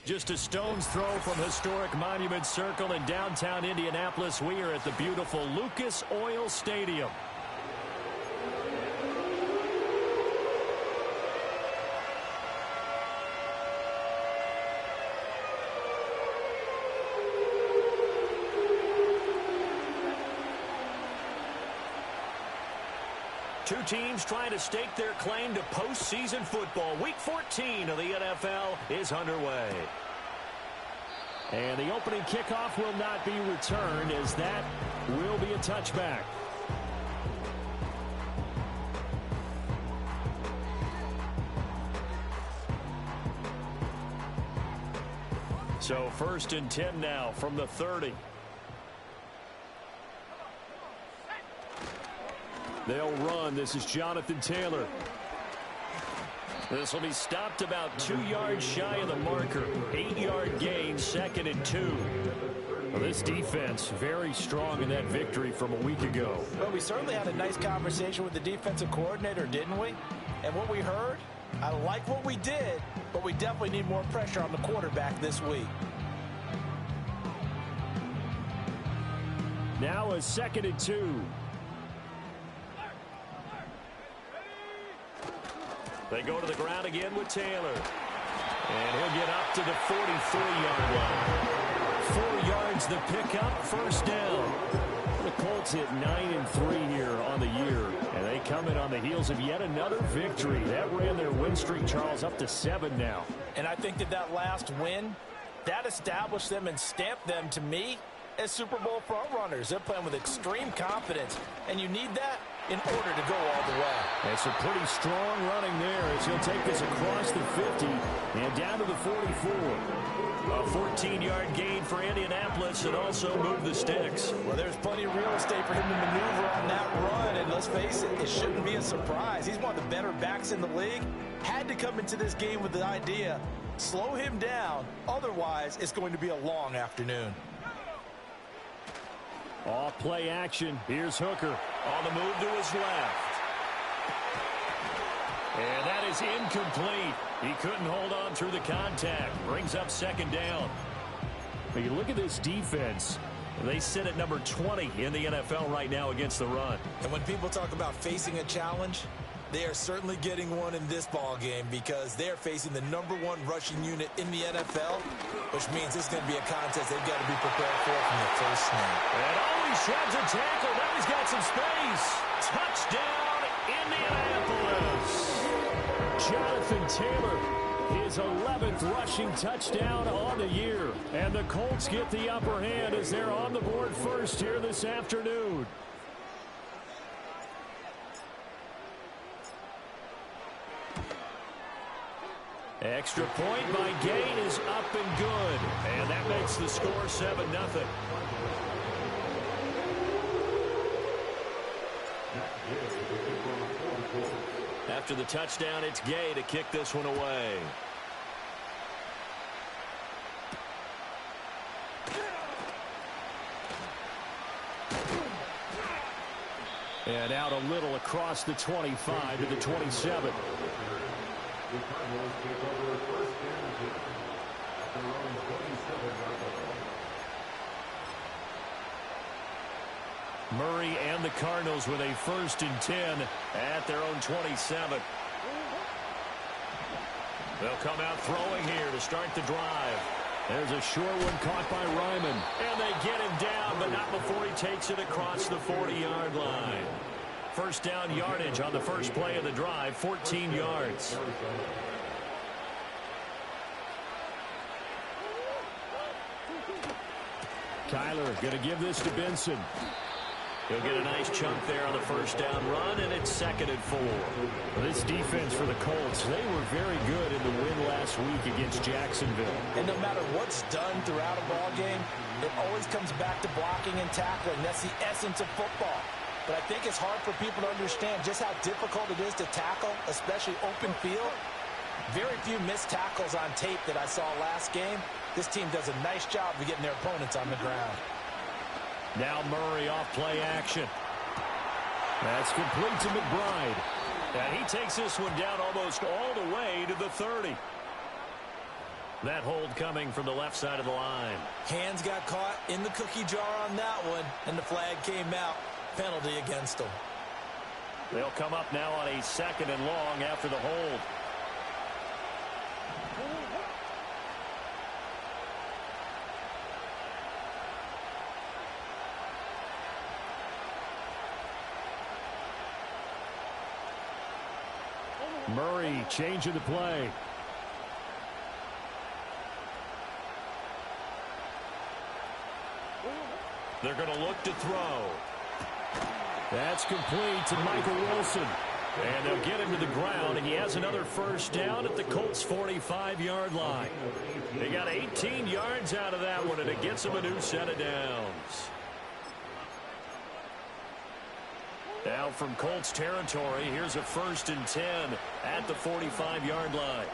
Just a stone's throw from historic Monument Circle in downtown Indianapolis. We are at the beautiful Lucas Oil Stadium. Two teams trying to stake their claim to postseason football. Week 14 of the NFL is underway. And the opening kickoff will not be returned, as that will be a touchback. So 1st and 10 now from the 30. They'll run. This is Jonathan Taylor. This will be stopped about 2 yards shy of the marker. 8-yard gain, 2nd and 2. Well, this defense very strong in that victory from a week ago. Well, we certainly had a nice conversation with the defensive coordinator, didn't we? And what we heard, I like what we did, but we definitely need more pressure on the quarterback this week. Now a 2nd and 2. They go to the ground again with Taylor. And he'll get up to the 43-yard line. 4 yards the pickup, 1st down. The Colts hit 9-3 here on the year. And they come in on the heels of yet another victory. That ran their win streak, Charles, up to 7 now. And I think that last win, that established them and stamped them, to me, as Super Bowl frontrunners. They're playing with extreme confidence. And you need that in order to go all the way. And some pretty strong running there as he'll take this across the 50 and down to the 44. A 14-yard gain for Indianapolis and also move the sticks. Well, there's plenty of real estate for him to maneuver on that run, and let's face it, it shouldn't be a surprise. He's one of the better backs in the league. Had to come into this game with the idea, slow him down, otherwise it's going to be a long afternoon. Off play action. Here's Hooker on the move to his left. And that is incomplete. He couldn't hold on through the contact. Brings up 2nd down. But you look at this defense. They sit at number 20 in the NFL right now against the run. And when people talk about facing a challenge, they are certainly getting one in this ball game because they're facing the #1 rushing unit in the NFL, which means this is going to be a contest they've got to be prepared for from the first snap. And he shreds a tackle. Now he's got some space. Touchdown, Indianapolis. Jonathan Taylor, his 11th rushing touchdown on the year. And the Colts get the upper hand as they're on the board first here this afternoon. Extra point by Gain is up and good. And that makes the score 7-0. After the touchdown, it's Gay to kick this one away. And out a little across the 25 to the 27. Murray and the Cardinals with a 1st and 10 at their own 27. They'll come out throwing here to start the drive. There's a short one caught by Ryman. And they get him down, but not before he takes it across the 40-yard line. 1st down yardage on the first play of the drive, 14 yards. Kyler going to give this to Benson. He'll get a nice chunk there on the 1st down run, and it's 2nd and 4. Well, this defense for the Colts, they were very good in the win last week against Jacksonville. And no matter what's done throughout a ball game, it always comes back to blocking and tackling. That's the essence of football. But I think it's hard for people to understand just how difficult it is to tackle, especially open field. Very few missed tackles on tape that I saw last game. This team does a nice job of getting their opponents on the ground. Now Murray off play action. That's complete to McBride. And he takes this one down almost all the way to the 30. That hold coming from the left side of the line. Hands got caught in the cookie jar on that one, and the flag came out. Penalty against them. They'll come up now on a 2nd and long after the hold. Murray changing the play. They're going to look to throw. That's complete to Michael Wilson. And they'll get him to the ground. He has another first down at the Colts' 45-yard line. They got 18 yards out of that one, and it gets them a new set of downs. Now from Colts territory, here's a 1st and 10 at the 45-yard line.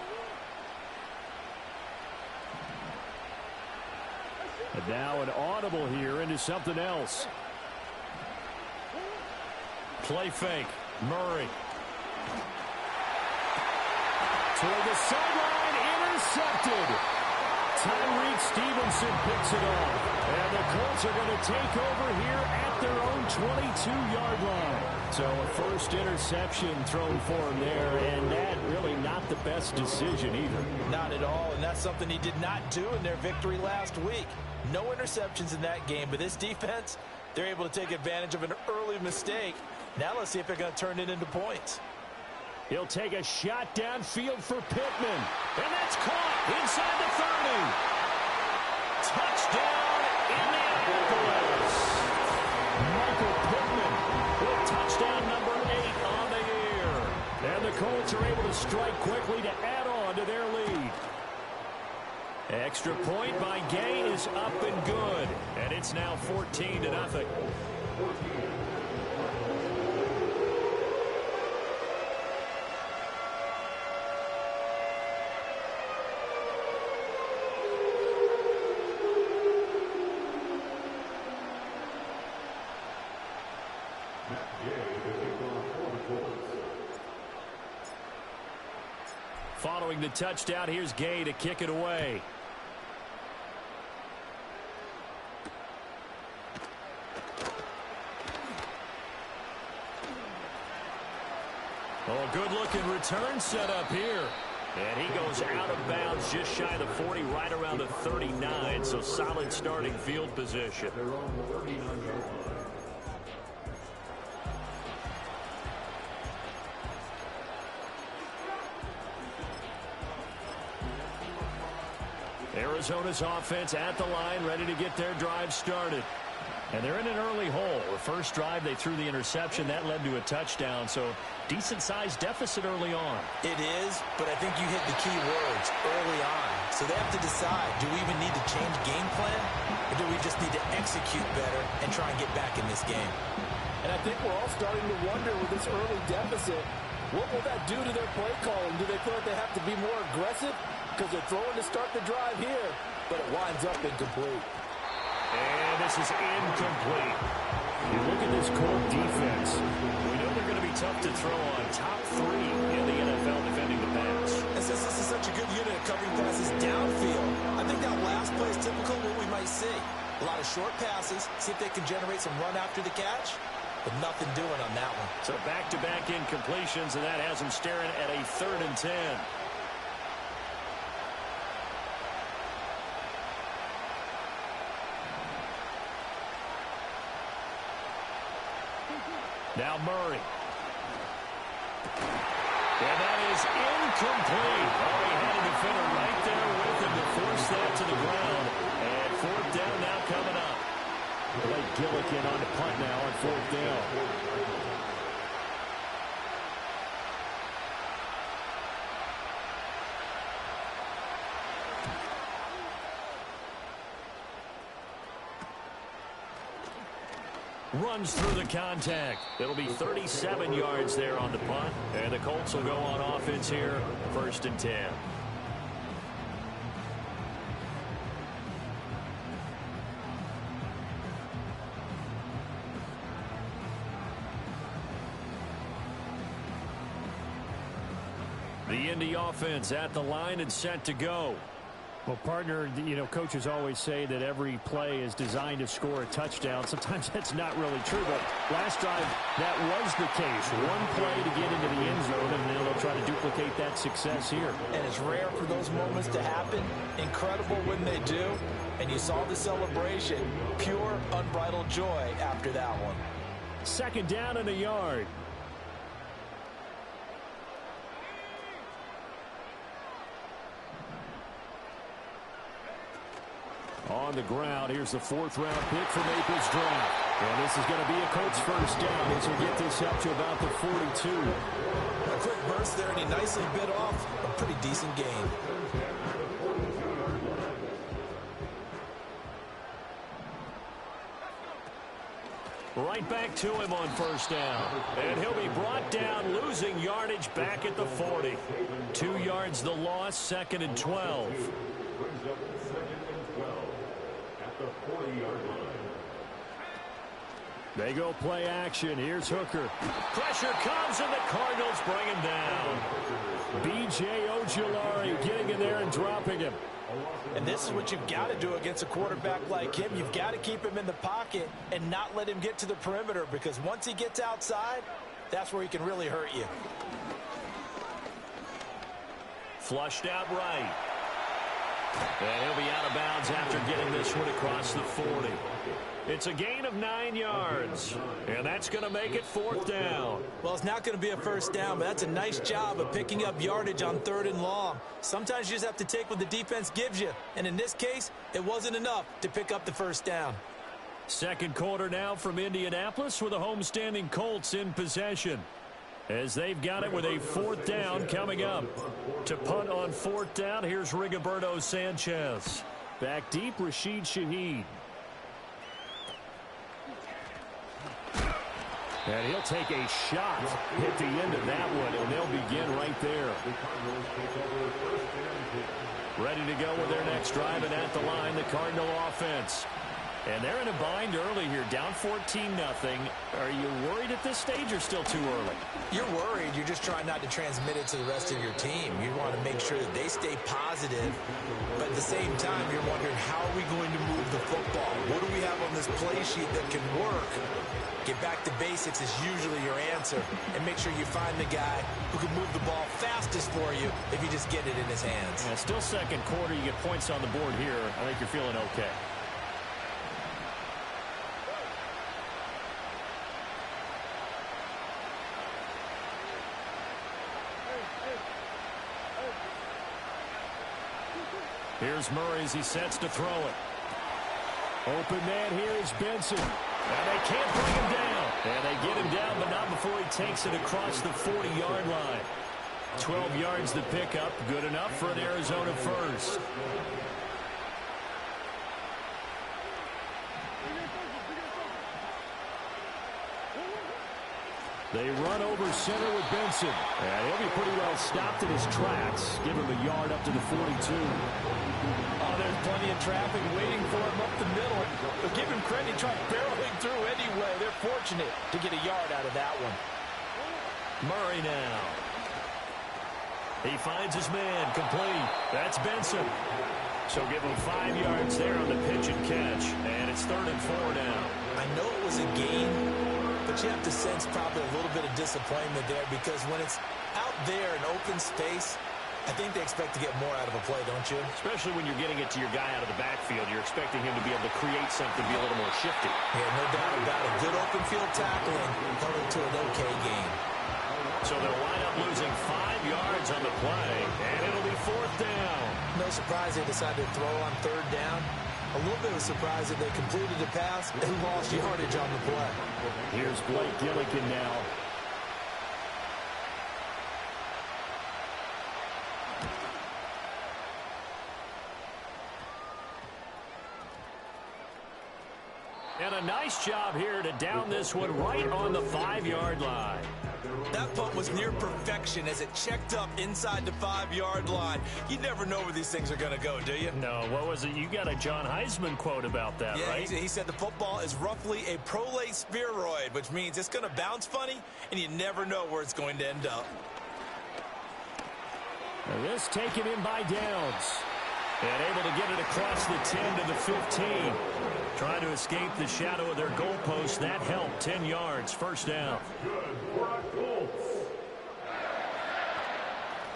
And now an audible here into something else. Play fake. Murray. Toward the sideline. Intercepted. Tyreek Stevenson picks it off. And the Colts are going to take over here at their own 22-yard line. So a first interception thrown for him there, and that really not the best decision either. Not at all, and that's something he did not do in their victory last week. No interceptions in that game, but this defense, they're able to take advantage of an early mistake. Now let's see if they're going to turn it into points. He'll take a shot downfield for Pittman. And that's caught inside the 30. Touchdown, Indianapolis. Michael Pittman with touchdown number 8 on the year. And the Colts are able to strike quickly to add on to their lead. Extra point by Gay is up and good. And it's now 14-0. Following the touchdown, here's Gay to kick it away. Oh, good-looking return set up here. And he goes out of bounds just shy of the 40, right around the 39. So solid starting field position. Arizona's offense at the line, ready to get their drive started. And they're in an early hole. The first drive, they threw the interception. That led to a touchdown, so decent-sized deficit early on. It is, but I think you hit the key words early on. So they have to decide, do we even need to change game plan, or do we just need to execute better and try and get back in this game? And I think we're all starting to wonder with this early deficit, what will that do to their play calling? Do they feel like they have to be more aggressive? Because they're throwing to start the drive here, but it winds up incomplete. And this is incomplete. You look at this Colt defense. We know they're going to be tough to throw on. Top 3 in the NFL defending the pass. And since this is such a good unit of covering passes downfield, I think that last play is typical of what we might see. A lot of short passes, see if they can generate some run after the catch, but nothing doing on that one. So back-to-back incompletions, and that has them staring at a 3rd and 10. Now Murray. And that is incomplete. Oh, he had a defender right there with him to force that to the ground. And 4th down now coming up. Blake Gillikin on the punt now on 4th down. Runs through the contact. It'll be 37 yards there on the punt. And the Colts will go on offense here, 1st and 10. The Indy offense at the line and set to go. Well, partner, you know, coaches always say that every play is designed to score a touchdown. Sometimes that's not really true, but last drive, that was the case. One play to get into the end zone, and then they'll try to duplicate that success here. And it's rare for those moments to happen. Incredible when they do. And you saw the celebration. Pure, unbridled joy after that one. Second down and a yard. On the ground, here's the fourth-round pick from April's draft. And this is going to be a Colts first down as we get this up to about the 42. A quick burst there, and he nicely bit off a pretty decent gain. Right back to him on first down. And he'll be brought down, losing yardage back at the 40. 2 yards the loss, 2nd and 12. They go play action. Here's Hooker. Pressure comes, and the Cardinals bring him down. B.J. Ojulari getting in there and dropping him. And this is what you've got to do against a quarterback like him. You've got to keep him in the pocket and not let him get to the perimeter, because once he gets outside, that's where he can really hurt you. Flushed out right. And he'll be out of bounds after getting this one across the 40. It's a gain of 9 yards, and that's going to make it 4th down. Well, it's not going to be a first down, but that's a nice job of picking up yardage on 3rd and long. Sometimes you just have to take what the defense gives you, and in this case, it wasn't enough to pick up the first down. Second quarter now from Indianapolis with the homestanding Colts in possession, as they've got it with a 4th down coming up. To punt on 4th down, here's Rigoberto Sanchez. Back deep, Rashid Shaheed. And he'll take a shot, hit the end of that one, and they'll begin right there. Ready to go with their next drive, and at the line, the Cardinal offense. And they're in a bind early here, down 14-0. Are you worried at this stage or still too early? You're worried. You're just trying not to transmit it to the rest of your team. You want to make sure that they stay positive, but at the same time, you're wondering, how are we going to move the football? What do we have on this play sheet that can work? Get back to basics is usually your answer, and make sure you find the guy who can move the ball fastest for you if you just get it in his hands. Yeah, still second quarter. You get points on the board here. I think you're feeling okay. Here's Murray as he sets to throw it. Open man here is Benson. And they can't bring him down. And they get him down, but not before he takes it across the 40-yard line. 12 yards to pick up. Good enough for an Arizona first. They run over center with Benson. And he'll be pretty well stopped in his tracks. Give him a yard up to the 42. Oh, there's plenty of traffic waiting for him up the middle. But give him credit, he tried barreling through anyway. They're fortunate to get a yard out of that one. Murray now. He finds his man, complete. That's Benson. So give him 5 yards there on the pitch and catch. And it's 3rd and 4 now. I know it was a gain, but you have to sense probably a little bit of disappointment there, because when it's out there in open space, I think they expect to get more out of a play, don't you? Especially when you're getting it to your guy out of the backfield. You're expecting him to be able to create something, be a little more shifty. Yeah, no doubt about it. Good open field tackling coming to an okay game. So they'll wind up losing 5 yards on the play, and it'll be 4th down. No surprise they decided to throw on 3rd down. A little bit of a surprise that they completed the pass and lost yardage on the play. Here's Blake Gillikin now. And a nice job here to down this one right on the 5-yard line. That punt was near perfection as it checked up inside the 5-yard line. You never know where these things are going to go, do you? No, what was it? You got a John Heisman quote about that, yeah, right? He said the football is roughly a prolate spheroid, which means it's going to bounce funny, and you never know where it's going to end up. And this taken in by Downs. And able to get it across the 10 to the 15. Trying to escape the shadow of their goalpost. That helped. 10 yards. First down.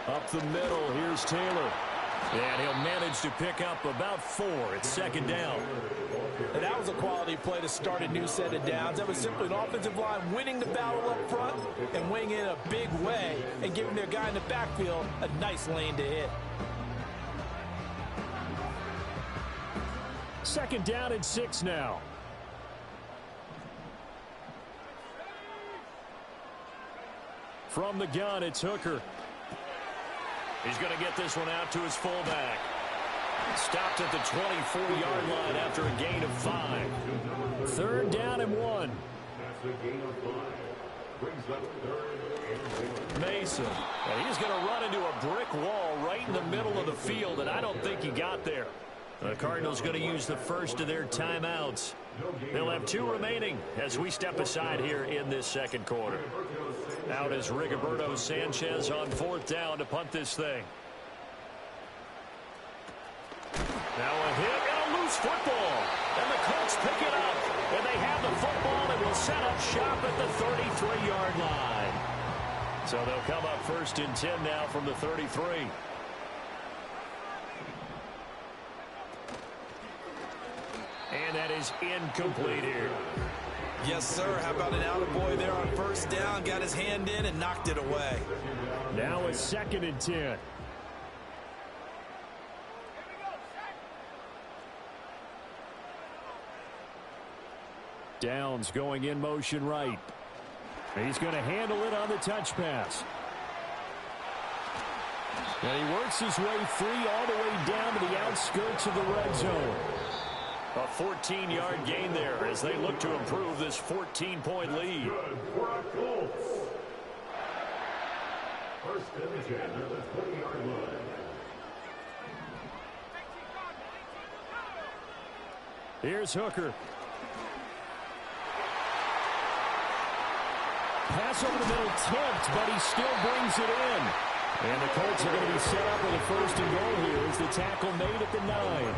Up the middle. Here's Taylor. And he'll manage to pick up about 4. It's second down. And that was a quality play to start a new set of downs. That was simply an offensive line winning the battle up front and winning in a big way and giving their guy in the backfield a nice lane to hit. Second down and 6 now. From the gun, it's Hooker. He's going to get this one out to his fullback. Stopped at the 24-yard line after a gain of 5. Third down and 1. Mason. And he's going to run into a brick wall right in the middle of the field, and I don't think he got there. The Cardinals going to use the first of their timeouts. They'll have 2 remaining as we step aside here in this second quarter. Out is Rigoberto Sanchez on 4th down to punt this thing. Now a hit and a loose football. And the Colts pick it up. And they have the football and will set up shop at the 33-yard line. So they'll come up 1st and 10 now from the 33. And that is incomplete here. Yes, sir. How about an attaboy there on 1st down? Got his hand in and knocked it away. Now a 2nd and 10. Downs going in motion right. He's going to handle it on the touch pass. And he works his way free all the way down to the outskirts of the red zone. A 14-yard gain there as they look to improve this 14-point lead. Here's Hooker. Pass over the middle, tipped, but he still brings it in. And the Colts are going to be set up with a 1st and goal here as the tackle made at the 9.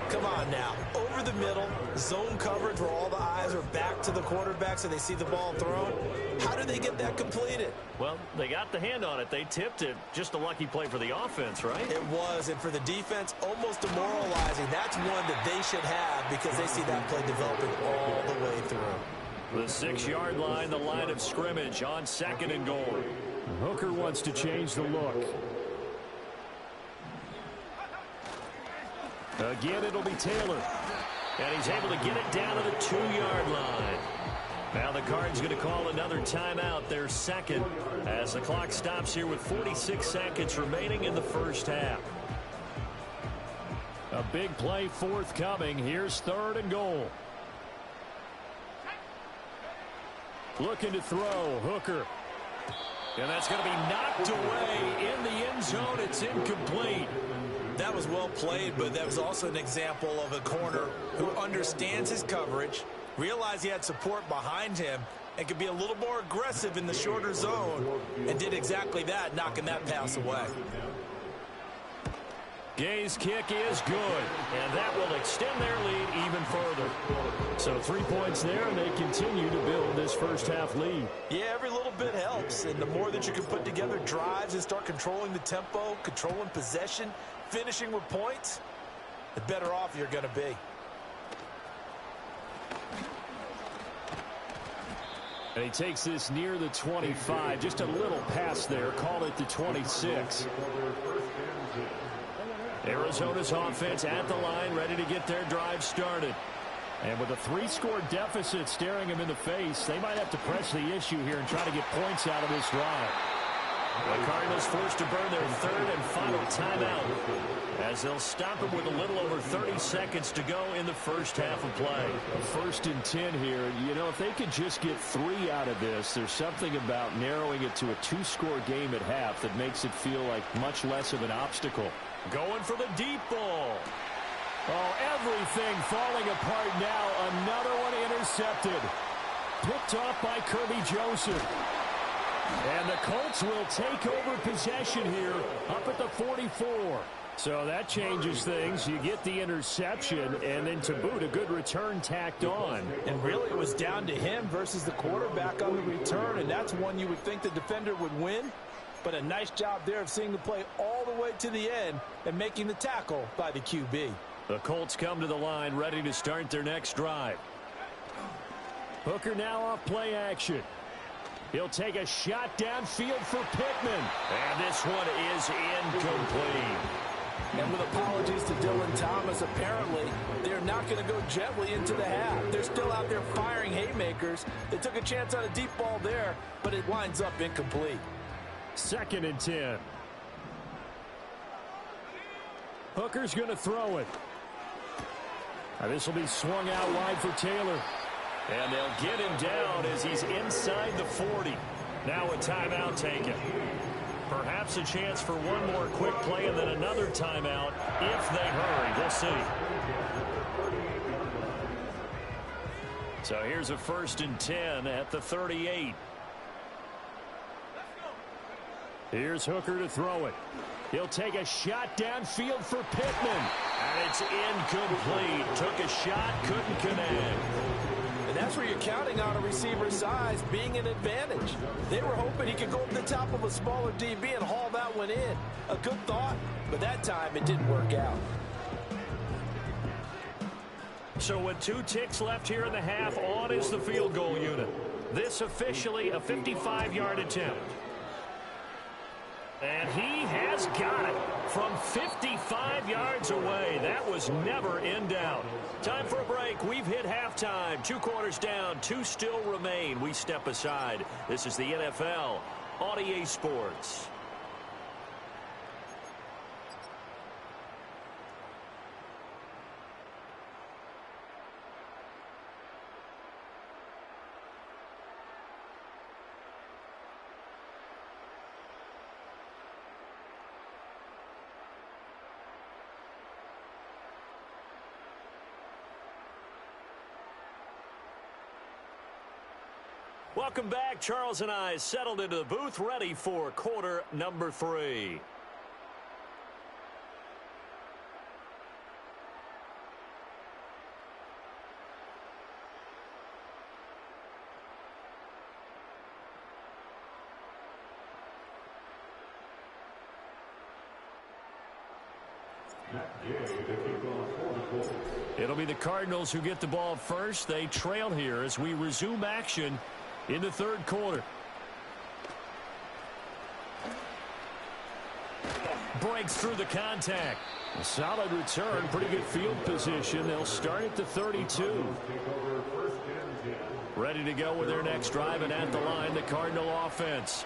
Come on now. Over the middle, zone coverage where all the eyes are back to the quarterback so they see the ball thrown. How did they get that completed? Well, they got the hand on it. They tipped it. Just a lucky play for the offense, right? It was, and for the defense, almost demoralizing. That's one that they should have because they see that play developing all the way through. The 6-yard line, the line of scrimmage on 2nd and goal. Hooker wants to change the look. Again, it'll be Taylor. And he's able to get it down to the 2-yard line. Now the Cards going to call another timeout, their 2nd, as the clock stops here with 46 seconds remaining in the first half. A big play forthcoming. Here's 3rd and goal. Looking to throw, Hooker. And that's going to be knocked away in the end zone. It's incomplete. That was well played, but that was also an example of a corner who understands his coverage, realized he had support behind him, and could be a little more aggressive in the shorter zone, and did exactly that, knocking that pass away. Gay's kick is good, and that will extend their lead even further. So 3 points there, and they continue to build this first half lead. Yeah, every little bit helps, and the more that you can put together drives and start controlling the tempo, controlling possession, finishing with points, the better off you're going to be. And he takes this near the 25, just a little pass there, call it the 26. Arizona's offense at the line, ready to get their drive started. And with a 3-score deficit staring them in the face, they might have to press the issue here and try to get points out of this drive. The Cardinals forced to burn their 3rd and final timeout as they'll stop them with a little over 30 seconds to go in the first half of play. 1st and 10 here. You know, if they could just get 3 out of this, there's something about narrowing it to a 2-score game at half that makes it feel like much less of an obstacle. Going for the deep ball. Oh, everything falling apart now. Another one intercepted. Picked off by Kirby Joseph. And the Colts will take over possession here up at the 44. So that changes things. You get the interception, and then to boot, a good return tacked on. And really, it was down to him versus the quarterback on the return, and that's one you would think the defender would win. But a nice job there of seeing the play all the way to the end and making the tackle by the QB. The Colts come to the line, ready to start their next drive. Hooker now off play action. He'll take a shot downfield for Pittman. And this one is incomplete. And with apologies to Dylan Thomas, apparently they're not going to go gently into the half. They're still out there firing haymakers. They took a chance on a deep ball there, but it winds up incomplete. 2nd and 10. Hooker's going to throw it. Now this will be swung out wide for Taylor. And they'll get him down as he's inside the 40. Now a timeout taken. Perhaps a chance for one more quick play and then another timeout if they hurry. We'll see. So here's a 1st and 10 at the 38. Here's Hooker to throw it. He'll take a shot downfield for Pittman. And it's incomplete. Took a shot, couldn't connect. And that's where you're counting on a receiver's size being an advantage. They were hoping he could go up the top of a smaller DB and haul that one in. A good thought, but that time it didn't work out. So with 2 ticks left here in the half, on is the field goal unit. This officially a 55-yard attempt. And he has got it from 55 yards away. That was never in doubt. Time for a break. We've hit halftime. 2 quarters down. 2 still remain. We step aside. This is the NFL on EA Sports. Welcome back. Charles and I settled into the booth, ready for quarter number 3. It'll be the Cardinals who get the ball first. They trail here as we resume action in the 3rd quarter. Breaks through the contact. A solid return, pretty good field position. They'll start at the 32. Ready to go with their next drive, and at the line, the Cardinal offense.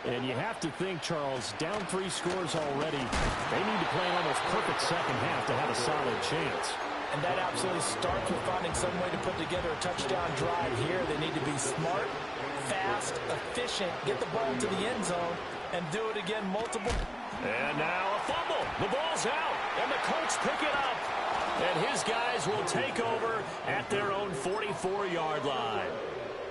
And you have to think, Charles, down 3 scores already. They need to play an almost perfect second half to have a solid chance. And that absolutely starts with finding some way to put together a touchdown drive here. They need to be smart, fast, efficient, get the ball into the end zone, and do it again multiple. And now a fumble. The ball's out, and the Colts pick it up. And his guys will take over at their own 44-yard line.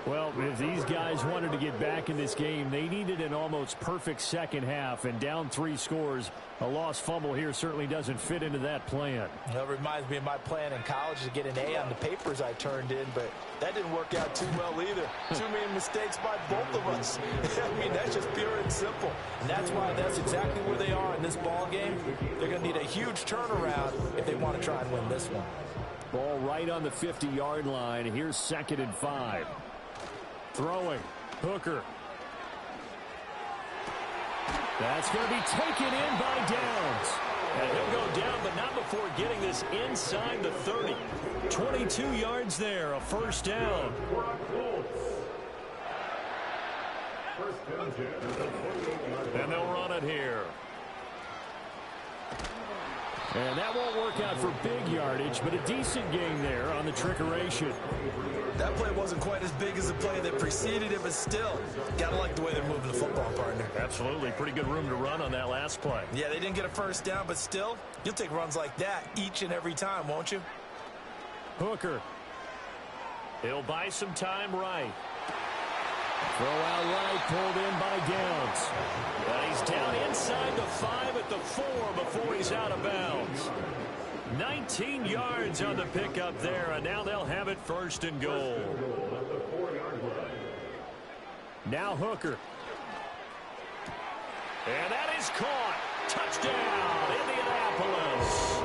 Well, if these guys wanted to get back in this game, they needed an almost perfect second half, and down 3 scores. A lost fumble here certainly doesn't fit into that plan. That reminds me of my plan in college to get an A on the papers I turned in, but that didn't work out too well either. Too many mistakes by both of us. I mean, that's just pure and simple. And that's why that's exactly where they are in this ball game. They're going to need a huge turnaround if they want to try and win this one. Ball right on the 50-yard line. Here's 2nd and 5. Throwing. Hooker. That's going to be taken in by Downs. And he'll go down, but not before getting this inside the 30. 22 yards there, a 1st down. And they'll run it here. And that won't work out for big yardage, but a decent gain there on the trickeration. That play wasn't quite as big as the play that preceded it, but still, gotta like the way they're moving the football, partner. Absolutely. Pretty good room to run on that last play. Yeah, they didn't get a 1st down, but still, you'll take runs like that each and every time, won't you? Hooker. He'll buy some time right. Throw out right, pulled in by Downs. And he's down inside the 5 at the 4 before he's out of bounds. 19 yards on the pickup there, and now they'll have it first and goal. Now Hooker. And that is caught. Touchdown, Indianapolis.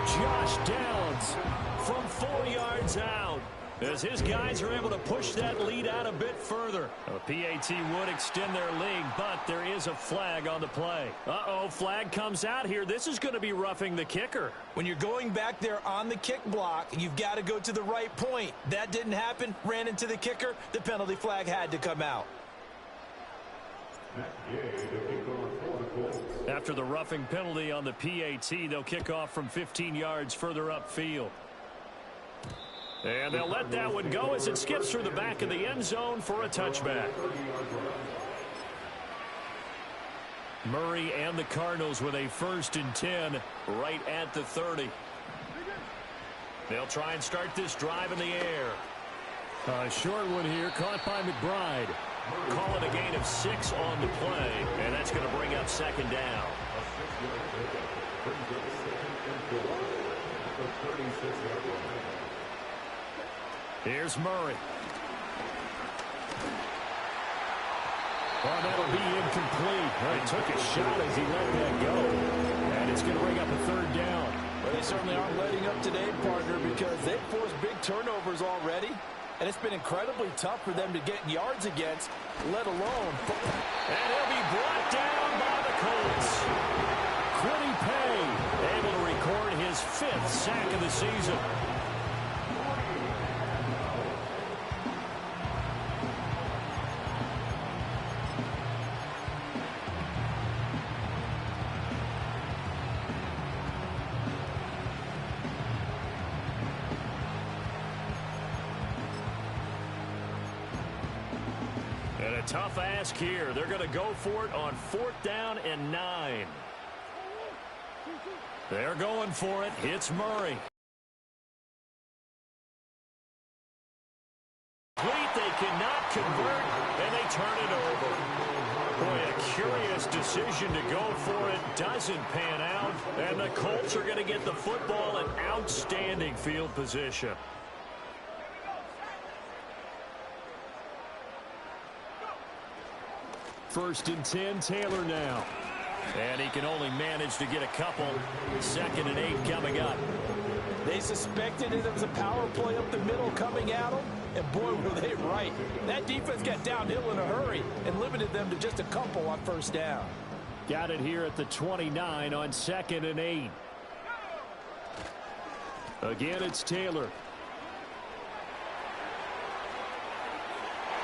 Josh Downs from 4 yards out, as his guys are able to push that lead out a bit further. A PAT would extend their lead, but there is a flag on the play. Uh-oh, flag comes out here. This is going to be roughing the kicker. When you're going back there on the kick block, you've got to go to the right point. That didn't happen. Ran into the kicker. The penalty flag had to come out. After the roughing penalty on the PAT, they'll kick off from 15 yards further upfield. And they'll let that one go as it skips through the back of the end zone for a touchback. Murray and the Cardinals with a 1st and 10 right at the 30. They'll try and start this drive in the air. A short one here, caught by McBride. Call it a gain of 6 on the play, and that's going to bring up 2nd down. Here's Murray. Oh, that'll be incomplete. He took a shot as he let that go. And it's going to bring up a 3rd down. Well, they certainly aren't letting up today, partner, because they've forced big turnovers already. And it's been incredibly tough for them to get yards against, let alone. And he'll be brought down by the Colts. Quiddy Pay able to record his 5th sack of the season. And a tough ask here. They're going to go for it on 4th down and 9. They're going for it. It's Murray. They cannot convert, and they turn it over. Boy, a curious decision to go for it. Doesn't pan out, and the Colts are going to get the football in outstanding field position. First and 10, Taylor now. And he can only manage to get a couple. 2nd and 8 coming up. They suspected it was a power play up the middle coming at them, and boy, were they right. That defense got downhill in a hurry and limited them to just a couple on 1st down. Got it here at the 29 on 2nd and 8. Again, it's Taylor.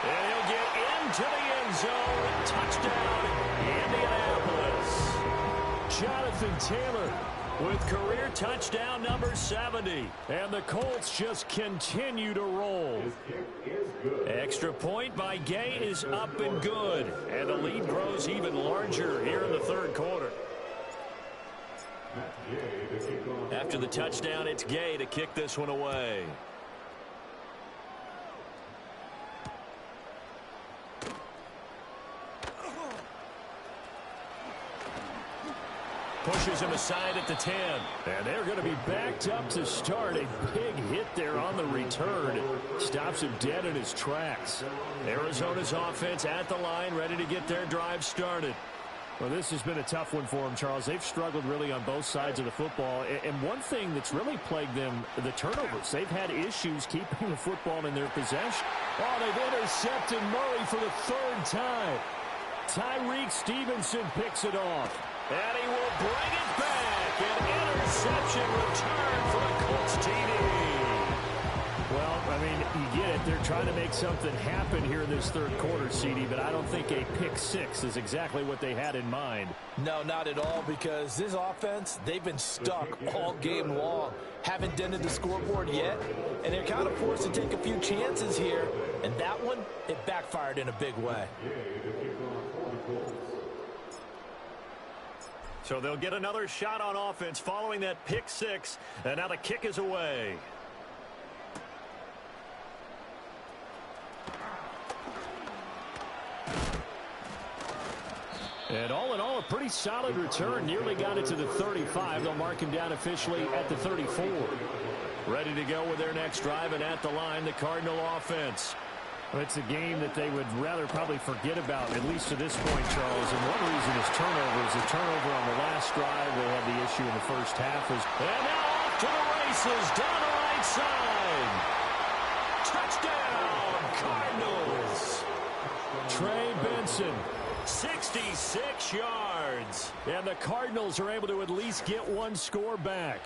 And he'll get into the end zone. Touchdown, Indianapolis. Jonathan Taylor with career touchdown number 70. And the Colts just continue to roll. Extra point by Gay is up and good. And the lead grows even larger here in the 3rd quarter. After the touchdown, it's Gay to kick this one away. Pushes him aside at the 10. And they're going to be backed up to start. A big hit there on the return. Stops him dead in his tracks. Arizona's offense at the line, ready to get their drive started. Well, this has been a tough one for them, Charles. They've struggled really on both sides of the football. And one thing that's really plagued them, the turnovers. They've had issues keeping the football in their possession. Oh, they've intercepted Murray for the 3rd time. Tyreek Stevenson picks it off. And he will bring it back. An interception return for the Colts TD. Well, I mean, you get it. They're trying to make something happen here in this 3rd quarter, CD, but I don't think a pick 6 is exactly what they had in mind. No, not at all, because this offense, they've been stuck all game long. Haven't dented the scoreboard yet, and they're kind of forced to take a few chances here. And that one, it backfired in a big way. So they'll get another shot on offense following that pick 6, and now the kick is away. And all in all, a pretty solid return. Nearly got it to the 35. They'll mark him down officially at the 34. Ready to go with their next drive, and at the line, the Cardinal offense. Well, it's a game that they would rather probably forget about, at least to this point, Charles. And one reason is turnovers. The turnover on the last drive, they had the issue in the first half. And now off to the races, down the right side. Touchdown, Cardinals. Trey Benson, 66 yards. And the Cardinals are able to at least get one score back.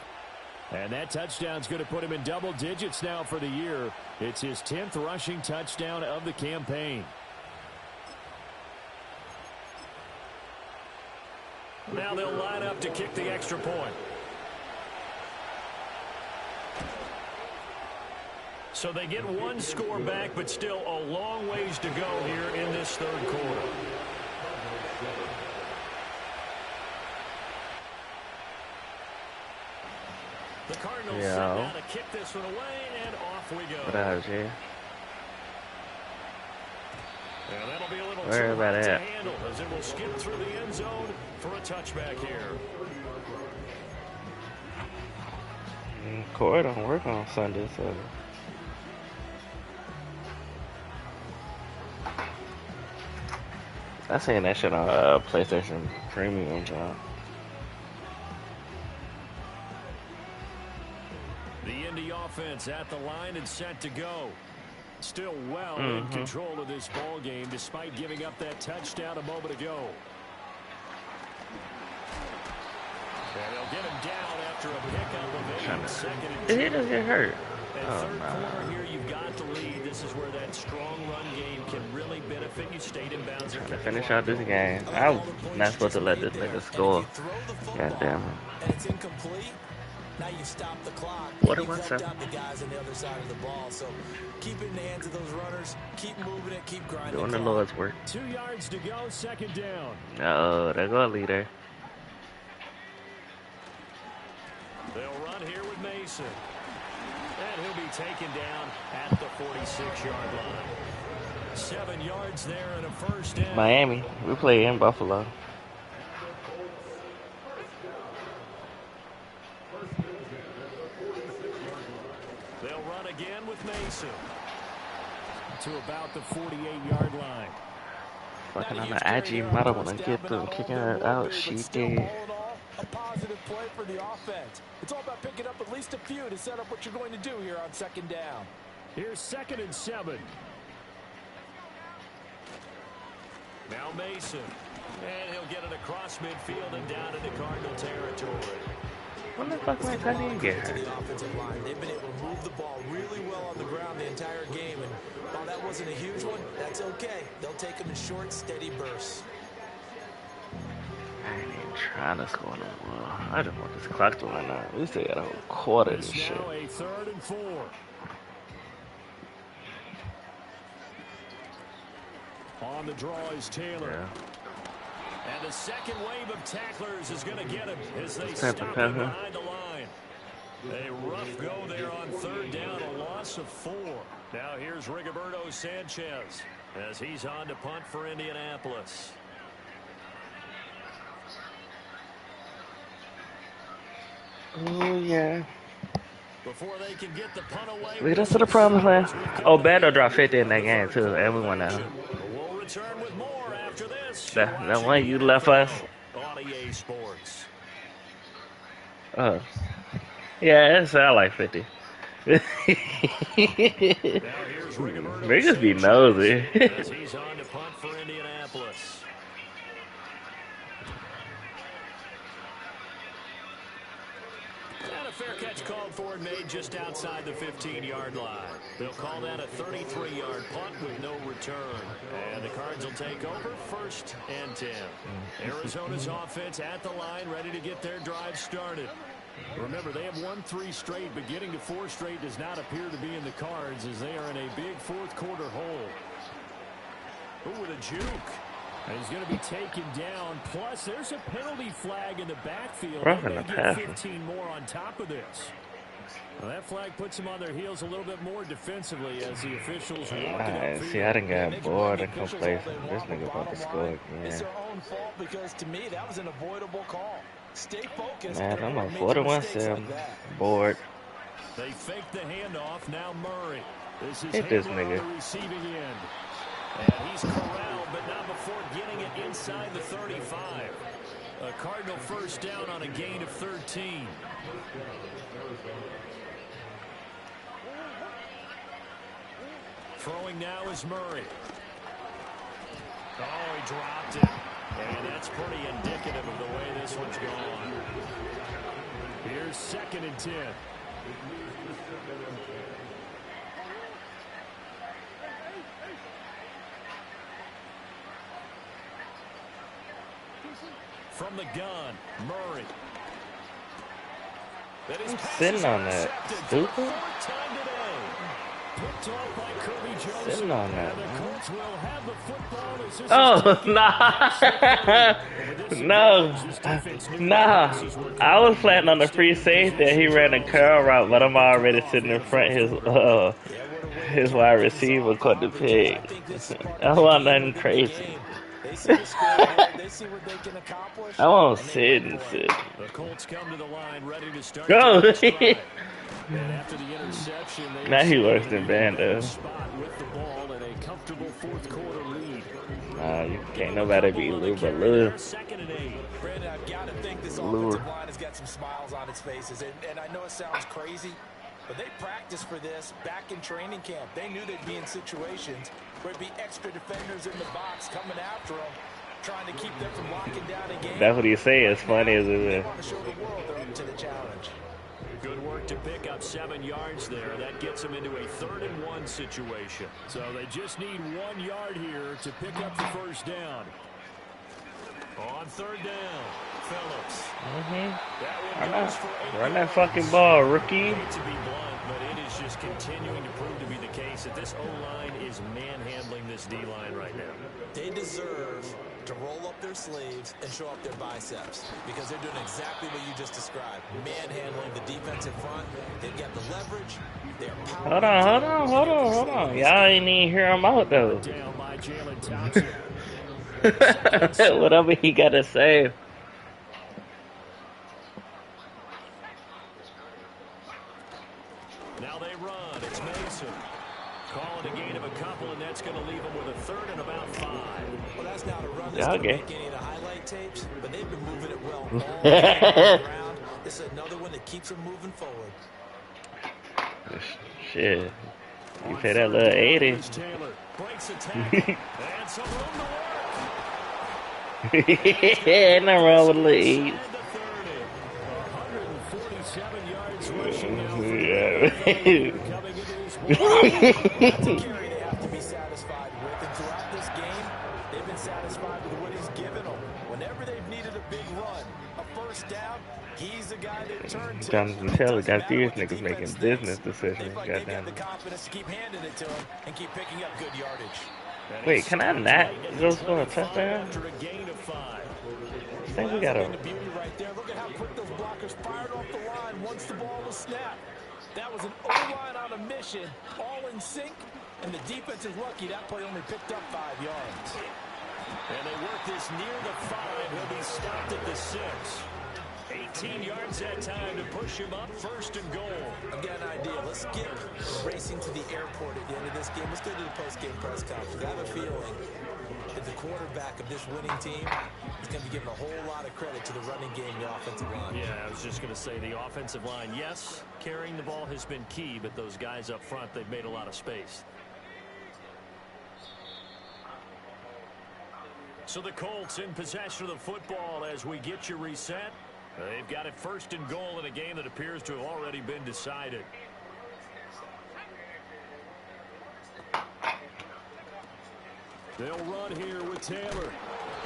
And that touchdown's going to put him in double digits now for the year. It's his 10th rushing touchdown of the campaign. Now they'll line up to kick the extra point. So they get one score back, but still a long ways to go here in this third quarter. The Cardinals set now to kick this one away, and off we go. What else, yeah? And that'll be a little Where too hard about to that? handle as it will skip through the end zone for a touchback here. Core don't work on Sunday, so. I seen that shit on PlayStation Premium, John. The Indy offense at the line and set to go. Still well in control of this ball game despite giving up that touchdown a moment ago. And they'll get him down after a pickup of 8, second and 2. Did he just get hurt? And third quarter here, you've got the lead. This is where that strong run game can really benefit you. Stayed in bounds. Trying to finish out this game. I'm not supposed to let this nigga score. God damn it. And it's incomplete. Now you stop the clock. What You've was left that? out the guys on the other side of the ball. So keep it in the hands of those runners. Keep moving it. Keep grinding. Doing the Lord's work. 2 yards to go, second down. Oh, there go a leader. They'll run here with Mason. And he'll be taken down at the 46-yard line. 7 yards there and a first down. Miami. We play in Buffalo. They'll run again with Mason. To about the 48-yard line. Fucking on the IG model when I get them kicking her out. She did. A positive play for the offense. It's all about picking up at least a few to set up what you're going to do here on second down. Here's 2nd and 7. Now Mason. And he'll get it across midfield and down into Cardinal territory. When the fuck man, how did he get hurt? The offensive line. They've been able to move the ball really well on the ground the entire game. And while that wasn't a huge one, that's okay. They'll take them in short, steady bursts. I ain't even trying to score no more. I just want this clock to run out. We still got a whole quarter of this It's shit. now a 3rd and 4. On the draw is Taylor. Yeah. And the second wave of tacklers is going to get him as they Stop stop it, him Pepper. behind the line. A rough go there on 3rd down, a loss of 4. Now here's Rigoberto Sanchez as he's on to punt for Indianapolis. Oh, yeah. Before they can get the punt away. Lead us to the promised land. Oh, Bando dropped 50 in that game, too. And we won that. We'll return with more after this. That one you left us. On EA Sports. Yeah, it sound like 50. Now here's Rigoberto They just be nosy. as he's on to punt for Indianapolis. And a fair catch called for and made just outside the 15-yard line. They'll call that a 33-yard punt with no return. And the Cards will take over 1st and 10. Arizona's offense at the line, ready to get their drive started. Remember, they have won 3 straight, but getting to 4 straight does not appear to be in the cards as they are in a big 4th quarter hole. Ooh, with a juke. And he's going to be taken down. Plus, there's a penalty flag in the backfield. Roughing They may the get passer. 15 more on top of this. Well, that flag puts them on their heels a little bit more defensively as the officials walk it upfield. See, I done got bored and complacent. This nigga about to score again. It's their own fault because to me that was an avoidable call. Stay focused. Man, I'm on 41-7. Bored. They fake the handoff. Now Murray. This is Hit this Hamler on nigga. the receiving end. And he's corralled, but not before getting it inside the 35. A Cardinal first down on a gain of 13. Throwing now is Murray. Oh, he dropped it. And that's pretty indicative of the way this one's gone. Here's 2nd and 10. From the gun, Murray. I'm sitting on that. Stupid. Sitting on that, man. Oh, nah. Nah. I was planning on the free safety. He ran a curl route, but I'm already sitting in front. His wide receiver caught the pig. That wasn't nothing crazy. I won't sit and sit. The Colts come to the line ready to start. Go! And after the interception, Now he worse than Bando. with the ball and a comfortable 4th quarter lead. You can't nobody beat Lou but Lou. 2nd and 8. Brandon, I've got to think this offensive line has got some smiles on its faces. And I know it sounds crazy, but they practiced for this back in training camp. They knew they'd be in situations where there'd be extra defenders in the box coming after them, trying to keep them from locking down a game. That's what you say. As funny as it They is. want to show the world they're up to the challenge. Good work to pick up 7 yards there. That gets them into a 3rd and 1 situation. So they just need 1 yard here to pick up the first down. On 3rd down, Phillips. Run that fucking ball, rookie. I hate to be blunt, but it is just continuing to prove to be the case that this O-line is manhandling this D-line right now. They deserve to roll up their sleeves and show up their biceps because they're doing exactly what you just described. Manhandling the defensive front. They've got the leverage. They're powerful. Hold on. Y'all ain't even hear him out, though. Down by Jalen Thompson. Whatever he got to say. Now they run. It's Mason. Calling a gain of a couple, and that's going to leave them with a 3rd and about 5. Well, that's not a run that's Yeah, going to okay. make any of the highlight tapes, but they've been moving it well all the way on the ground. This is another one that keeps them moving forward. Shit. You pay that little 80. Taylor breaks a tackle. And some room to work. Ain't nothing wrong with a little 8. 147 yards rushing now. Yeah. Coming into this one. That's a carry they have to be satisfied with. And throughout this game, they've been satisfied with what he's given them. Whenever they've needed a big run, a first down, he's the guy they turn to. Jonathan Taylor got these niggas making business decisions. They got Goddamn. the confidence to keep handing it to him and keep picking up good yardage. Wait, can I not go score a touchdown? After a gain of 5. I think we got The a. beauty right there. Look at how quick those blockers fired off the line once the ball was snapped. That was an O-line on a mission, all in sync, and the defense is lucky that play only picked up 5 yards. And they work this near the 5. He'll be stopped at the 6. 18 yards that time to push him up 1st and goal. I've got an idea. Let's skip racing to the airport at the end of this game. Let's go to the post-game press conference. I have a feeling that the quarterback of this winning team is going to be given a whole lot of credit to the running game, the offensive line. Yeah, I was just going to say the offensive line, yes, carrying the ball has been key, but those guys up front, they've made a lot of space. So the Colts in possession of the football as we get you reset. They've got it 1st and goal in a game that appears to have already been decided. They'll run here with Taylor.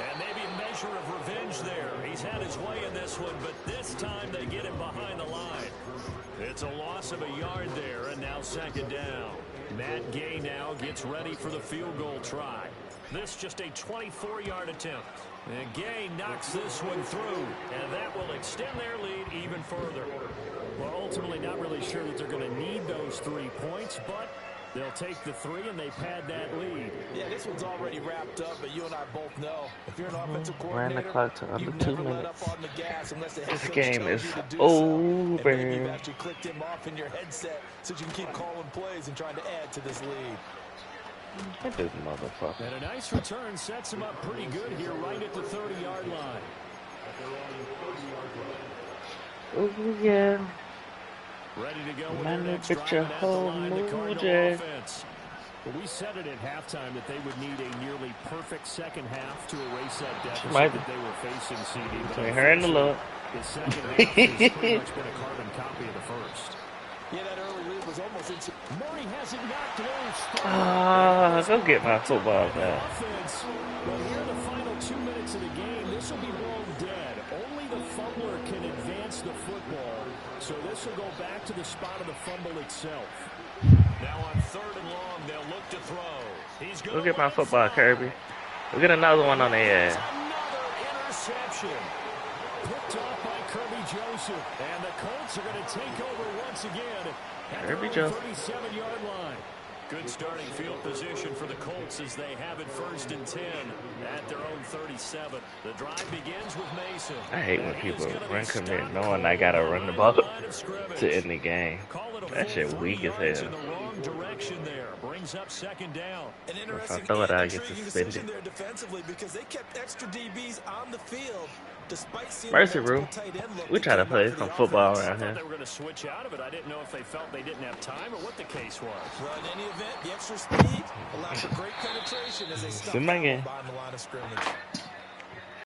And maybe a measure of revenge there. He's had his way in this one, but this time they get him behind the line. It's a loss of a yard there, and now 2nd down. Matt Gay now gets ready for the field goal try. This just a 24-yard attempt. And Gay knocks this one through, and that will extend their lead even further. Well, ultimately not really sure that they're going to need those 3 points, but they'll take the 3 and they pad that lead. Yeah, this one's already wrapped up, but you and I both know if you're an offensive Ran the coordinator, clock to under you 2 never let minutes. up on the gas unless the head This coach game tells is you to do over. so. And maybe you've actually clicked him off in your headset so you can keep calling plays and trying to add to this lead. Look at this motherfucker. And a nice return sets him up pretty good here right at the 30-yard line. Oh, yeah. Ready to go with Man, their next bitch, drive your at the whole line, the Cardinal mood. offense. Well, we said it at halftime that they would need a nearly perfect second half to erase that deficit that they were facing, CD. Between her and the Lord. The second half has pretty much been a carbon copy of the first. Yeah, that early lead was almost into... Murray has it knocked loose. Go get my football back. Well, here are the final 2 minutes of the game. This will be blown dead. Only the fumbler can advance the football. So this will go back to the spot of the fumble itself. Now on 3rd and long, they'll look to throw. He's Go get my football, Kirby. We'll get another one on their ass. Another interception. Picked off by Kirby Joseph. And the Colts are going to take over once again at their own 37-yard line. Good starting field position for the Colts as they have it 1st and 10 at their own 37. The drive begins with Mason. I hate when people run commit knowing I gotta run the ball to end the game. That shit weak as hell. In the wrong direction there. Brings up 2nd down. An interesting I get intriguing suspended. decision there defensively because they kept extra DBs on the field despite seeing Mercy multiple rule. tight end look We that try to came play out for some the football offense. I around thought here. they were going to switch out of it. I didn't know if they felt they didn't have time or what the case was. Well, in any event, the extra speed allowed for great penetration as they stopped my down game. behind the line of scrimmage.